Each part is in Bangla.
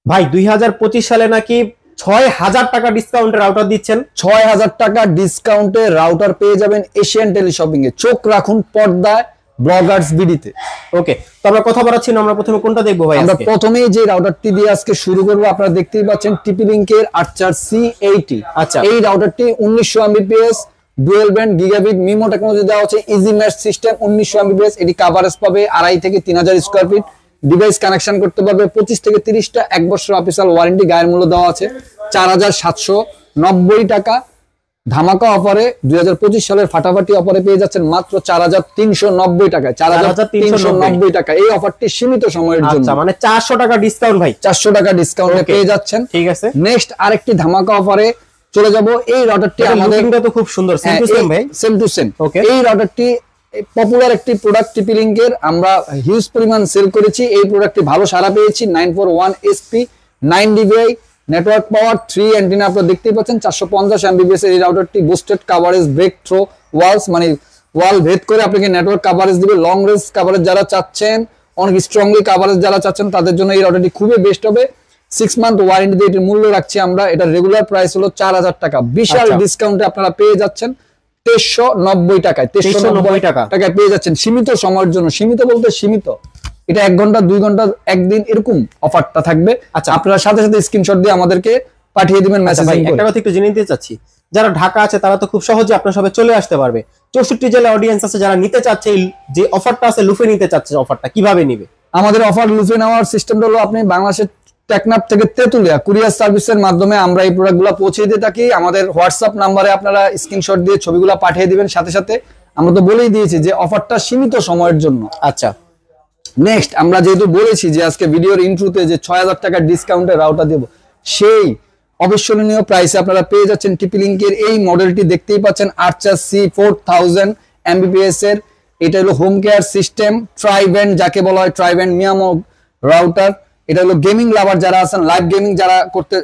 ভাই 2025 সালে নাকি 6000 টাকা ডিসকাউন্টে রাউটার দিচ্ছেন। 6000 টাকা ডিসকাউন্টে রাউটার পেয়ে যাবেন এশিয়ান টেলিশপিং এ। চোখ রাখুন পর্দায়, ব্লগার্স বিডিতে। ওকে, তো আমরা কথা বলাচ্ছি না, আমরা প্রথমে কোনটা দেখবো ভাই? আমরা প্রথমেই যে রাউটারটি দিয়ে আজকে শুরু করব, আপনারা দেখতেই পাচ্ছেন TP-Link এর আর্চার C80। আচ্ছা, এই রাউটারটি 1900 Mbps dual band gigabit MIMO technology দেওয়া হচ্ছে, ইজি ম্যাশ সিস্টেম। 1900 Mbps এটি কভারেজ পাবে 2.5 থেকে 3000 স্কয়ার ফিট। ডিভাইস কানেকশন করতে পারবে 25 থেকে 30টা, 1 বছর অফিসিয়াল ওয়ারেন্টি। গায়ের মূল্য দেওয়া আছে 4790 টাকা। ধামাকা অফারে 2025 সালের ফাটাফাটি অফারে পেয়ে যাচ্ছেন মাত্র 4390 টাকায়। 4390 টাকা। এই অফারটি সীমিত সময়ের জন্য। আচ্ছা, মানে 400 টাকা ডিসকাউন্ট ভাই। 400 টাকা ডিসকাউন্টে পেয়ে যাচ্ছেন। ঠিক আছে, নেক্সট আরেকটি ধামাকা অফারে চলে যাব। এই রাউটারটি আমাদের তো খুব সুন্দর, সেম টু সেম ভাই, সেম টু সেম। ওকে, এই রাউটারটি পপুলার একটি প্রোডাক্ট, TP-Link এর আমরা হিউজ পরিমাণ সেল করেছি। এই প্রোডাক্টটি ভালো সাড়া পেয়েছি। 941 SP 9 dBi network power 3 antenna আপনারা দেখতেই পাচ্ছেন। 450 Mbps এর এই রাউটারটি boosted coverage, break through walls, মানে ওয়াল ভেদ করে আপনাকে নেটওয়ার্ক কভারেজ দিবে। লং রেঞ্জ কভারেজ যারা চাচ্ছেন, অনেক স্ট্রংলি কভারেজ যারা চাচ্ছেন, তাদের জন্য এই রাউটারটি খুবই বেস্ট হবে। 6 মান্থ ওয়ারেন্টি দিয়ে এটির মূল্য রাখছি আমরা। এটা রেগুলার প্রাইস হলো 4000 টাকা। বিশাল ডিসকাউন্টে আপনারা পেয়ে যাচ্ছেন 2390 টাকায়। 2390 টাকায় পেয়ে যাচ্ছেন সীমিত সময়ের জন্য। সীমিত বলতে সীমিত, এটা 1 ঘন্টা 2 ঘন্টা একদিন এরকম অফারটা থাকবে। আচ্ছা, আপনারা সাথে সাথে স্ক্রিনশট দিয়ে আমাদেরকে পাঠিয়ে দিবেন মেসেজিং করে। একটা কথা একটু জেনে নিতে চাচ্ছি, যারা ঢাকা আছে তারা তো খুব সহজে আপনার সবে চলে আসতে পারবে। 64 জেলা অডিয়েন্স আছে যারা নিতে চাচ্ছে, যে অফারটা আছে লুফে নিতে চাচ্ছে, অফারটা কিভাবে নিবে? আমাদের অফার লুফে নেওয়ার সিস্টেমটা হলো, আপনি বাংলাদেশের টেকনাফ থেকে তেতুলিয়া কুরিয়ার সার্ভিসের মাধ্যমে আমরা এই প্রোডাক্টগুলো পৌঁছে দিয়ে থাকি। আমাদের হোয়াটসঅ্যাপ নাম্বারে আপনারা স্ক্রিনশট দিয়ে ছবিগুলো পাঠিয়ে দিবেন সাথে সাথে। আমরা তো বলেই দিয়েছি যে অফারটা সীমিত সময়ের জন্য। আচ্ছা, নেক্সট আমরা যেহেতু বলেছি যে আজকে ভিডিওর ইন্ট্রোতে যে 6000 টাকার ডিসকাউন্টে রাউটার দেব, সেই অবিস্মরণীয় প্রাইসে আপনারা পেয়ে যাচ্ছেন TP-Link এর এই মডেলটি দেখতেই পাচ্ছেন, আর্চার C4000 Mbps এর। এটা হলো হোম কেয়ার সিস্টেম, ট্রাইব্যান্ড যাকে বলা হয়, ট্রাইব্যান্ড মিয়ামো রাউটার। এটা হলো গেমিং লাভার যারা আছেন, লাইভ গেমিং যারা করতে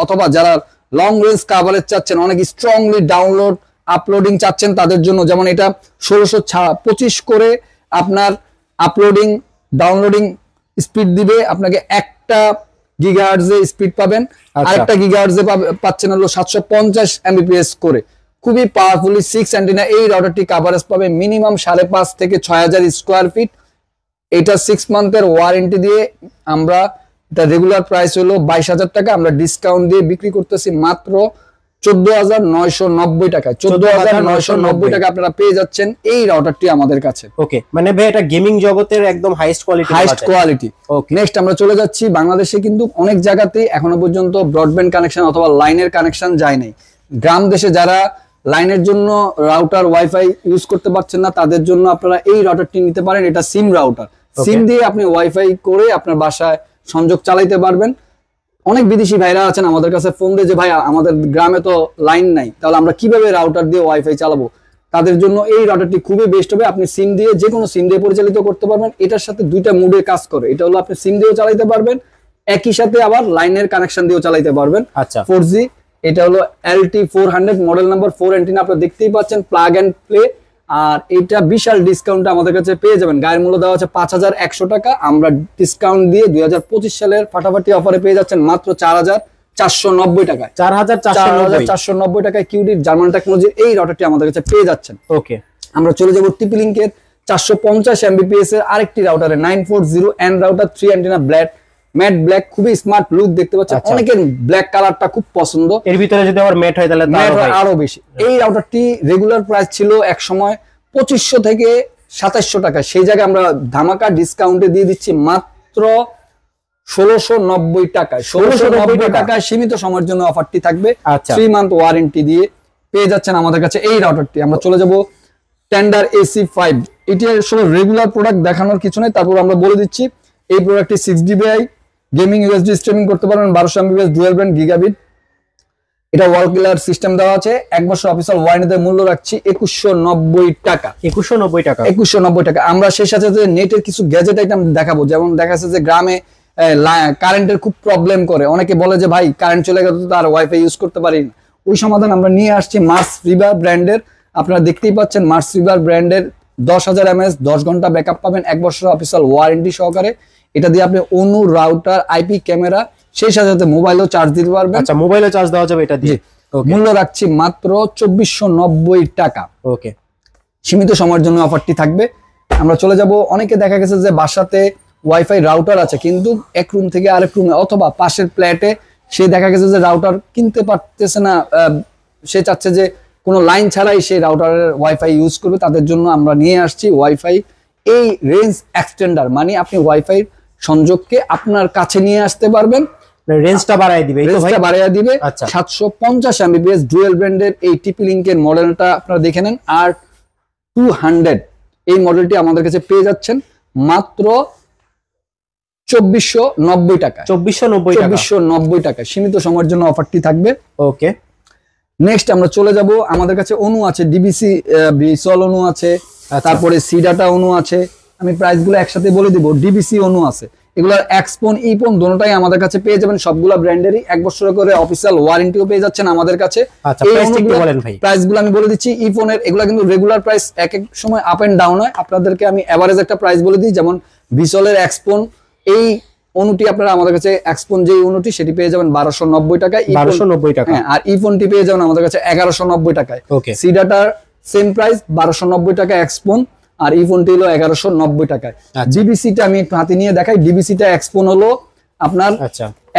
অথবা যারা লং রেঞ্জ কভারেজ চাচ্ছেন, অনেক স্ট্রংলি ডাউনলোড আপলোডিং চাচ্ছেন, তাদের জন্য। যেমন এটা 1625 করে আপনার আপলোডিং ডাউনলোডিং স্পিড দিবে আপনাকে। 1টা গিগাহার্টজে স্পিড পাবেন, আরেকটা গিগাহার্টজে পাচ্ছেন হলো 750 Mbps করে। খুবই পাওয়ারফুলি 6 অ্যান্টেনা এই রাউটারটি কভারেজ পাবে মিনিমাম 5.5 থেকে 6000 স্কয়ার ফিট। এটা 6 মান্থের ওয়ারেন্টি দিয়ে আমরা, এটা রেগুলার প্রাইস হলো 22000 টাকা, আমরা ডিসকাউন্ট দিয়ে বিক্রি করতেছি মাত্র 14990 টাকা। 14990 টাকা আপনারা পেয়ে যাচ্ছেন এই রাউটারটি আমাদের কাছে। ওকে, মানে ভাই এটা গেমিং জগতের একদম হাইয়েস্ট কোয়ালিটি। ওকে, নেক্সট আমরা চলে যাচ্ছি, বাংলাদেশে কিন্তু অনেক জায়গাতেই এখনো পর্যন্ত ব্রডব্যান্ড কানেকশন অথবা লাইনের কানেকশন যায় নাই। গ্রাম দেশে যারা লাইনের জন্য রাউটার ওয়াইফাই ইউজ করতে পারছেন না, তাদের জন্য আপনারা এই রাউটারটি নিতে পারেন। এটা সিম রাউটার, সিম দিয়ে আপনি ওয়াইফাই করে আপনার বাসায় সংযোগ চালাইতে পারবেন। অনেক বিদেশি ভাইরা আছেন আমাদের কাছে ফোন দিয়ে যে ভাই আমাদের গ্রামে তো লাইন নাই, তাহলে আমরা কিভাবে রাউটার দিয়ে ওয়াইফাই চালাবো? তাদের জন্য এই রাউটারটি খুবই বেস্ট হবে। আপনি সিম দিয়ে, যে কোনো সিম দিয়ে পরিচালিত করতে পারবেন। এটার সাথে 2টা মোডে কাজ করে। এটা হলো আপনি সিম দিয়েও চালাইতে পারবেন, একই সাথে আবার লাইনের কানেকশন দিয়েও চালাইতে পারবেন। আচ্ছা, 4G। এটা হলো LT400 মডেল নাম্বার 4 অ্যান্টেনা, আপনারা দেখতেই পাচ্ছেন, প্লাগ এন্ড প্লে। আর এটা বিশাল ডিসকাউন্টে আমাদের কাছে পেয়ে যাবেন। গায়ের মূল্য দেওয়া হচ্ছে 5100 টাকা, আমরা ডিসকাউন্ট দিয়ে 2025 সালের ফাটাফাটি অফারে পেয়ে যাচ্ছেন মাত্র 4490 টাকায়। 4490 টাকায় কিউডির জার্মান টেকনোলজির এই রাউটারটি আমাদের কাছে পেয়ে যাচ্ছেন। ওকে, আমরা চলে যাব TP-Link এর 450 Mbps এর আরেকটি রাউটারে, 940N router, 3 antenna, matte black, খুবই স্মার্ট লুক দেখতে পাচ্ছেন। অনেকের ব্ল্যাক কালারটা খুব পছন্দ। এর ভিতরে যদি আবার ম্যাট হয় তাহলে আরো বেশি। এই রাউটারটি রেগুলার প্রাইস ছিল এক সময় 2500 থেকে 2700 টাকা, সেই জায়গায় আমরা ধামাকা ডিসকাউন্টে দিয়ে দিচ্ছি মাত্র 1690 টাকায়। 1690 টাকায় সীমিত সময়ের জন্য অফারটি থাকবে। 3 মান্থ ওয়ারেন্টি দিয়ে পেয়ে যাচ্ছেন আমাদের কাছে এই রাউটারটি। আমরা চলে যাব টেন্ডার AC5। এটি আসলে রেগুলার প্রোডাক্ট দেখানোর কিছু নেই, তারপর আমরা বলে দিচ্ছি এই প্রোডাক্টটি 6 dBi গেমিং USB স্ট্রিমিং করতে পারবেন, 1200 Mbps ডুয়াল ব্যান্ড গিগাবিট। এটা ওয়াল কিলার সিস্টেম দেওয়া আছে, 1 বছর অফিসিয়াল ওয়ারেন্টিতে মূল্য রাখছি 2190 টাকা। 2190 টাকা। আমরা সেই সাথে নেটের কিছু গ্যাজেট আইটেম দেখাবো। যেমন দেখা যাচ্ছে যে গ্রামে কারেন্টের খুব প্রবলেম করে, অনেকে বলে যে ভাই কারেন্ট চলে গেল তো আর ওয়াইফাই ইউজ করতে পারি না। ওই সমাধান আমরা নিয়ে আসছি মার্স রিভার ব্র্যান্ডের। আপনারা দেখতেই পাচ্ছেন মার্স রিভার ব্র্যান্ডের 10000 mAh 10 ঘন্টা ব্যাকআপ পাবেন 1 বছর অফিসিয়াল ওয়ারেন্টি সহকারে। এটা দিয়ে আপনি অনু রাউটার, আইপি ক্যামেরা সেই সাথে সাথে মোবাইলও চার্জ দিতে পারবেন। আচ্ছা, মোবাইলে চার্জ দেওয়া যাবে এটা দিয়ে। মূল্য রাখছি মাত্র 2490 টাকা। ওকে, সীমিত সময়ের জন্য অফারটি থাকবে। আমরা চলে যাব, অনেকে দেখা গেছে যে বাসাতে ওয়াইফাই রাউটার আছে কিন্তু এক রুম থেকে আরেক রুমে অথবা পাশের ফ্ল্যাটে সে দেখা গেছে যে রাউটার কিনতে পারতেছে না, সে চাচ্ছে যে কোনো লাইন ছাড়াই সেই রাউটারের ওয়াইফাই ইউজ করবে। তাদের জন্য আমরা নিয়ে আসছি ওয়াইফাই এই রেঞ্জ এক্সটেন্ডার, মানে আপনি ওয়াইফাই সংযোগকে আপনার কাছে নিয়ে আসতে পারবেন, রেঞ্জটা বাড়ায় দিবে, রেঞ্জটা বাড়ায় দিবে। আচ্ছা, 750 Mbps ডুয়েল ব্র্যান্ডের এই টিপি লিংকের মডেলটা আপনারা দেখে নেন। আর 200 এই মডেলটি আমাদের কাছে পেয়ে যাচ্ছেন মাত্র 2490 টাকা। 2490 টাকা সীমিত সময়ের জন্য অফারটি থাকবে। ওকে, নেক্সট আমরা চলে যাব, আমাদের কাছে অনু আছে, ডিবিসি ভিসুয়াল অনু আছে, তারপরে সিডাটা অনু আছে। আমি প্রাইসগুলো একসাথে বলে দিব। ডিবিসি অনু আছে, এগুলোর এক্সপন ইপন দুটোটাই আমাদের কাছে পেয়ে যাবেন। সবগুলা ব্র্যান্ডেরই 1 বছর করে অফিশিয়াল ওয়ারেন্টিও পেয়ে যাচ্ছেন আমাদের কাছে। আচ্ছা, বলেন ভাই, প্রাইসগুলো আমি বলে দিচ্ছি। ইপনের এগুলা কিন্তু রেগুলার প্রাইস এক এক সময় আপ এন্ড ডাউন হয়, আপনাদেরকে আমি এভারেজ একটা প্রাইস বলে দিই। যেমন ভিসুয়ালের এক্সপন এই অনুটি আপনারা আমাদের কাছে এক্সপন যে অনুটি সেটি পেয়ে যাবেন 1290 টাকায়। 1290 টাকা। হ্যাঁ, আর ইফোনটি পেয়ে যাবেন আমাদের কাছে 1190 টাকায়। ওকে, সিডাটার সেম প্রাইস 1290 টাকা এক্সপন, আর ইফোনটি হলো 1190 টাকায়। ডিবিসিটা আমি একটু হাতে নিয়ে দেখাই। ডিবিসিটা এক্সপন হলো আপনার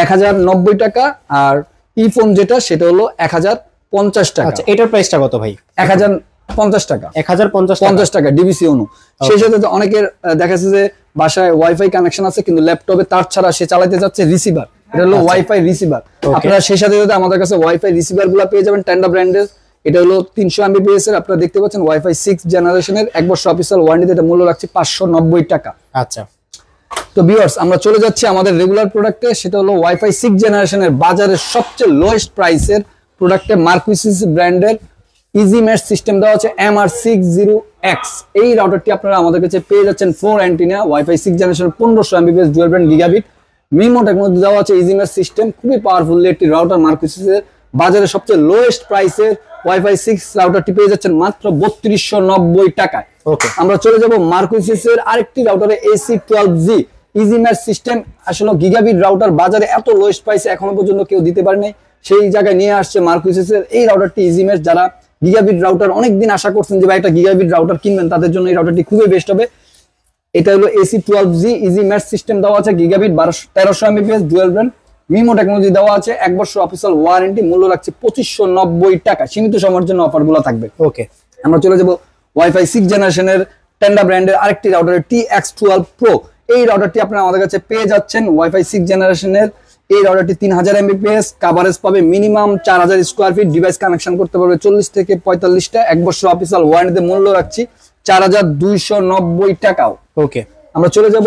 1090 টাকা, আর ইফোন যেটা সেটা হলো 1050 টাকা। আচ্ছা, এটার প্রাইসটা কত ভাই? 1050 টাকা। 1050 টাকা ডিবিসি অনু। সেই সাথে অনেকের দেখা যাচ্ছে যে বাসায় ওয়াইফাই কানেকশন আছে কিন্তু ল্যাপটপে তার ছাড়া সে চালাতে যাচ্ছে রিসিভার, এটা হলো ওয়াইফাই রিসিভার। আপনারা সেই সাথে আমাদের কাছে ওয়াইফাই রিসিভার গুলো পেয়ে যাবেন টেন্ডা ব্র্যান্ডের। এটা হলো 300 Mbps এর, আপনারা দেখতে পাচ্ছেন ওয়াইফাই 6 জেনারেশনের 1 বছর অফিশিয়াল ওয়ারেন্টি, এটা মূল্য রাখছি 590 টাকা। আচ্ছা, তো ভিউয়ার্স আমরা চলে যাচ্ছি আমাদের রেগুলার প্রোডাক্টে, সেটা হলো ওয়াইফাই 6 জেনারেশনের বাজারের সবচেয়ে লোয়েস্ট প্রাইসের প্রোডাক্টে মার্কুইসিস ব্র্যান্ডের ইজি মেশ সিস্টেম দেওয়া আছে MR60X। এই রাউটারটি আপনারা আমাদের কাছে পেয়ে যাচ্ছেন 4 antenna WiFi 6 generation 1500 Mbps dual band gigabit MIMO technology দেওয়া আছে ইজি মেশ সিস্টেম। খুবই পাওয়ারফুল একটি রাউটার, মার্কুইসিসের বাজারে সবচেয়ে লোয়েস্ট প্রাইসের ওয়াইফাই 6 রাউটারটি পেয়ে যাচ্ছেন মাত্র 3290 টাকায়। ওকে, আমরা চলে যাব মার্কুইসিসের আরেকটি রাউটারে AC12G ইজি মেশ সিস্টেম। আসলে গিগাবিট রাউটার বাজারে এত লোয়েস্ট প্রাইসে এখনো পর্যন্ত কেউ দিতে পারেনি, সেই জায়গায় নিয়ে আসছে মার্কুইসিসের এই রাউটারটি ইজি মেশ। যারা গিগাবিট রাউটার অনেকদিন আশা করছেন যে ভাই একটা গিগাবিট রাউটার কিনবেন, তাদের জন্য এই রাউটারটি খুবই বেস্ট হবে। এটা হলো AC12G ইজি মেশ সিস্টেম দেওয়া আছে gigabit 1300 Mbps dual band MIMO technology দেওয়া আছে 1 বছর অফিশিয়াল ওয়ারেন্টি, মূল্য রাখছে 2590 টাকা। সীমিত সময়ের জন্য অফারগুলো থাকবে। ওকে, আমরা চলে যাব ওয়াইফাই 6 জেনারেশনের টেন্ডা ব্র্যান্ডের আরেকটি রাউটার TX12 Pro। এই রাউটারটি আপনারা আমাদের কাছে পেয়ে যাচ্ছেন ওয়াইফাই 6 জেনারেশনের। এই রাউটারটি 3000 Mbps কভারেজ পাবে minimum 4000 square feet, device connection করতে পারবে 40 থেকে 45টা, 1 বছর অফিশিয়াল ওয়ারেন্টিতে মূল্য রাখছি 4290 টাকাও। ওকে, আমরা চলে যাব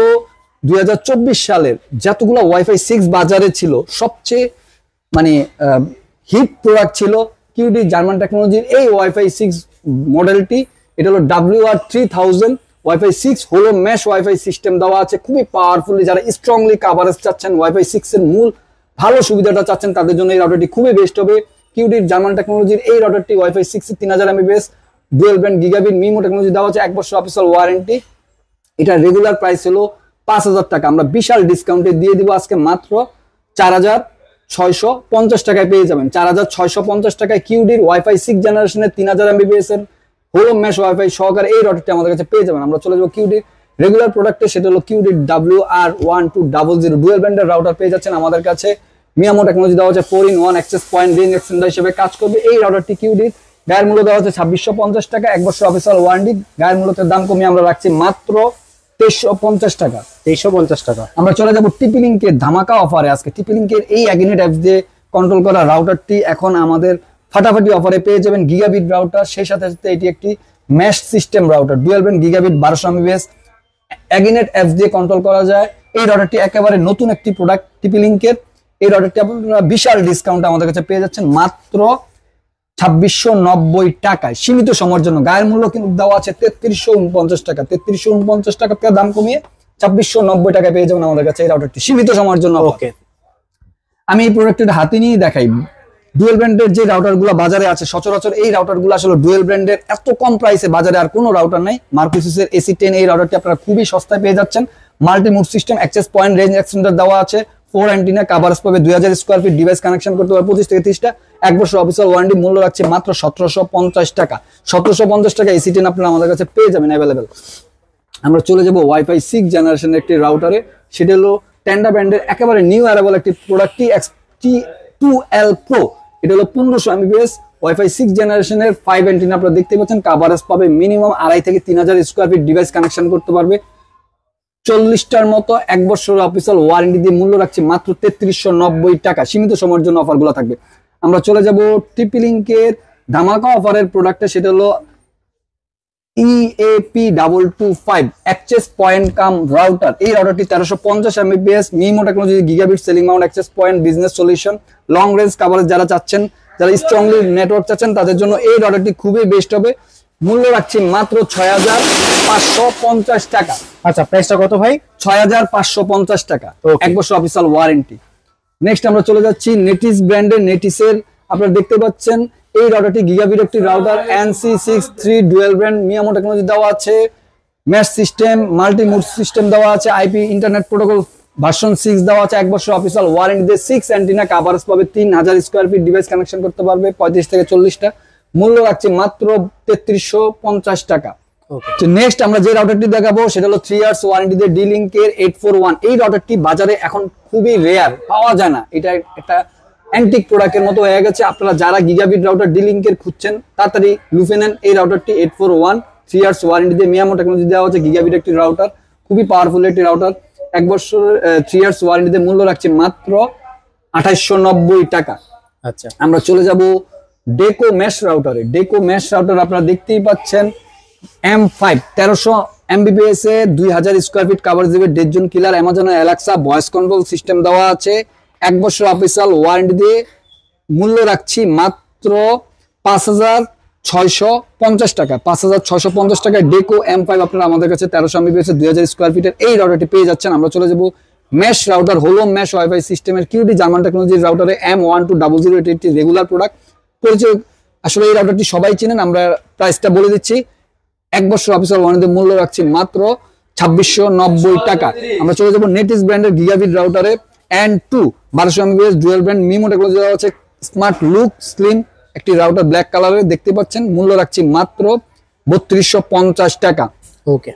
2024 সালের যতগুলো ওয়াইফাই 6 বাজারে ছিল সবচেয়ে মানে হিট প্রোডাক্ট ছিল কিউডি জার্মান টেকনোলজির এই ওয়াইফাই 6 মডেলটি। এটা হলো WR3000 ওয়াইফাই 6 হলো মেশ ওয়াইফাই সিস্টেম দেওয়া আছে, খুবই পাওয়ারফুলি। যারা স্ট্রংলি কভারেজ চাচ্ছেন ওয়াইফাই 6 এর মূল ভালো সুবিধাটা চাচ্ছেন তাদের জন্য এই রাউটারটি খুবই বেস্ট হবে। কিউডি জার্মান টেকনোলজির এই রাউটারটি ওয়াইফাই 6 এর 3000 Mbps dual band gigabit MIMO technology দেওয়া আছে 1 বছর অফিশিয়াল ওয়ারেন্টি। এটা রেগুলার প্রাইস হলো 5000 টাকা, আমরা বিশাল ডিসকাউন্টে দিয়ে দিব আজকে মাত্র 4650 টাকায় পেয়ে যাবেন। 4650 টাকায় কিউডির ওয়াইফাই 6 জেনারেশনের 3000 Mbps এর হোম মেশ ওয়াইফাই সহকারে এই রাউটারটি আমাদের কাছে পেয়ে যাবেন। আমরা চলে যাব কিউডির রেগুলার প্রোডাক্টে, সেটা হলো কিউডির WR1200 ডুয়াল ব্যান্ডের রাউটার পেয়ে যাচ্ছেন আমাদের কাছে। মিয়ামো টেকনোলজি দেওয়া আছে 4-in-1 access point range extender হিসেবে কাজ করবে এই রাউটারটি কিউডির। গায়ের মূল্য দেওয়া হচ্ছে 2650 টাকা, 1 বছর অফিশিয়াল ওয়ারেন্টি। গায়ের মূল্যের দাম কমিয়ে আমরা রাখছি মাত্র 2350 টাকা। 2350 টাকা। আমরা চলে যাব টিপি লিংকের ধামাকা অফারে। আজকে টিপি লিংকের এই অ্যাগিনেট অ্যাপস দিয়ে কন্ট্রোল করা রাউটারটি এখন আমাদের ফাটাফাটি অফারে পেয়ে যাবেন গিগাবিট রাউটার। সেই সাথে সাথে এটি একটি mesh system router dual band gigabit 1200 Mbps Aginet apps দিয়ে কন্ট্রোল করা যায়। এই রাউটারটি একেবারে নতুন একটি প্রোডাক্ট টিপি লিংকের। এই রাউটারটি আপনারা বিশাল ডিসকাউন্ট আমাদের কাছে পেয়ে যাচ্ছেন মাত্র 2690 টাকায় সীমিত সময়ের জন্য। গায়ের মূল্য কিন্তু দেওয়া আছে 3349 টাকা। 3349 টাকা থেকে দাম কমিয়ে 2690 টাকায় পেয়ে যাবেন আমাদের কাছে এই রাউটারটি সীমিত সময়ের জন্য। ওকে, আমি এই প্রোডাক্টটা হাতে নিয়ে দেখাই। ডুয়েল ব্র্যান্ডের যে রাউটারগুলো বাজারে আছে সচরাচর এই রাউটারগুলো আসলে ডুয়েল ব্র্যান্ডের এত কম প্রাইসে বাজারে আর কোনো রাউটার নাই। মার্কুইসিসের AC10 এই রাউটারটি আপনারা খুবই সস্তায় পেয়ে যাচ্ছেন। Multi mode system, access point, range extender দেওয়া আছে, 4 অ্যান্টিনা কভারেজ পাবে, 2000 স্কয়ার ফিট ডিভাইস কানেকশন করতে পারবে 25 থেকে 30টা, 1 বছর অফিসিয়াল ওয়ারেন্টি, মূল্য রাখছে মাত্র 1750 টাকা। 1750 টাকা এসি 10 আপনারা আমাদের কাছে পেয়ে যাবেন অ্যাভেলেবেল। আমরা চলে যাব ওয়াইফাই 6 জেনারেশনের একটি রাউটারে, সেটা হলো টেন্ডা ব্র্যান্ডের একেবারে নিউ অ্যারাইভাল একটি প্রোডাক্ট T2L Pro। এটা হলো 1500 Mbps ওয়াইফাই 6 জেনারেশনের 5 অ্যান্টিনা আপনারা দেখতে পাচ্ছেন, কভারেজ পাবে মিনিমাম 2500 থেকে 3000 স্কয়ার ফিট ডিভাইস কানেকশন করতে পারবে 40টার মতো, 1 বছর অফিসিয়াল ওয়ারেন্টি দিয়ে মূল্য রাখছে মাত্র 3390 টাকা। সীমিত সময়ের জন্য অফারগুলো থাকবে। আমরা চলে যাব TP-Link-এর ধামাকা অফারের প্রোডাক্টে, সেটা হলো EAP225 access point cum router. এই রাউটারটি 1350 Mbps MIMO technology gigabit ceiling mount access point business solution long range coverage যারা চাচ্ছেন, যারা স্ট্রংলি নেটওয়ার্ক চাচ্ছেন তাদের জন্য এই রাউটারটি খুবই বেস্ট হবে। মূল্য রাখছি মাত্র 6550 টাকা। আচ্ছা, প্রাইসটা কত ভাই? 6550 টাকা, Okay. 1 বছর অফিসিয়াল ওয়ারেন্টি। নেক্সট আমরা চলে যাচ্ছি নেটিস ব্র্যান্ডের, নেটিসের আপনারা দেখতে পাচ্ছেন এই রাউটারটি গিগাবিট একটি router, NC63 dual brand MIMO technology দেওয়া আছে, mesh system multi mode system দেওয়া আছে, আইপি ইন্টারনেট প্রোটোকল ভার্সন 6 দেওয়া আছে, 1 বছর অফিসিয়াল ওয়ারেন্টি দিয়ে 6 অ্যান্টিনা কভারেজ পাবে, 3000 স্কয়ার ফিট ডিভাইস কানেকশন করতে পারবে 35 থেকে 40টা, মূল্য রাখছে মাত্র 3350 টাকা। তো নেক্সট আমরা যে রাউটারটি দেখাবো সেটা হলো 3 ইয়ার্স ওয়ারেন্টি দিয়ে D-Link-এর 841। এই রাউটারটি বাজারে এখন খুবই রেয়ার, পাওয়া যায় না, এটা একটা অ্যান্টিক প্রোডাক্টের মতো হয়ে গেছে। আপনারা যারা গিগাবিট রাউটার D-Link-এর খুঁজছেন তাড়াতাড়ি লুফে নেন এই রাউটারটি 841, 3 ইয়ার্স ওয়ারেন্টি দিয়ে মিয়ামো টেকনোলজি দেওয়া হচ্ছে, গিগাবিট একটি রাউটার, খুবই পাওয়ারফুল একটি রাউটার, 1 বছর 3 ইয়ার্স ওয়ারেন্টি দিয়ে মূল্য রাখছে মাত্র 2890 টাকা। আচ্ছা, আমরা চলে যাব ডেকো মেশ রাউটারে। ডেকো মেশ রাউটার আপনারা দেখতেই পাচ্ছেন M5 1300 Mbps এ 2000 স্কয়ার ফিট কভারেজ দেবে, ডেড জোন কিলার, অ্যামাজনের অ্যালেক্সা ভয়েস কন্ট্রোল সিস্টেম দেওয়া আছে, 1 বছর অফিসিয়াল ওয়ারেন্টি দিয়ে মূল্য রাখছি মাত্র 5650 টাকা। 5650 টাকায় ডেকো M5 আপনারা আমাদের কাছে 1300 Mbps এ 2000 স্কয়ার ফিটের এই রাউটারটি পেয়ে যাচ্ছেন। আমরা চলে যাব মেশ রাউটার, হলো মেশ ওয়াইফাই সিস্টেমের কিউটি জার্মান টেকনোলজির রাউটারে M1200। এটি একটি রেগুলার প্রোডাক্ট, পরিচয় আসলে এই রাউটারটি সবাই চিনেন। আমরা প্রাইসটা বলে দিচ্ছি, 1 বছর অফিসিয়াল ওয়ারেন্টি মূল্য রাখছি মাত্র 2690 টাকা। আমরা চলে যাব নেটিস ব্র্যান্ডের গিগাবিট রাউটারে N2 1200 Mbps dual brand MIMO technology দেওয়া আছে, স্মার্ট লুক স্লিম একটি রাউটার ব্ল্যাক কালারের দেখতে পাচ্ছেন, মূল্য রাখছি মাত্র 3250 টাকা। ওকে।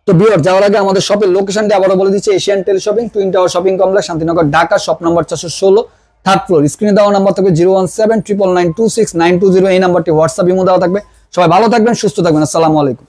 তো ভিউয়ার যাওয়ার আগে আমাদের শপের লোকেশনটা আবারও বলে দিচ্ছি, Asian tele shopping, twin tower shopping complex, Shantinagar, Dhaka, shop number 416, 3rd floor. স্ক্রিনে দেওয়া নাম্বার থাকবে 01799926920, এই নাম্বারটি হোয়াটসঅ্যাপ ইমো দেওয়া থাকবে। সবাই ভালো থাকবেন, সুস্থ থাকবেন, আসসালামু আলাইকুম।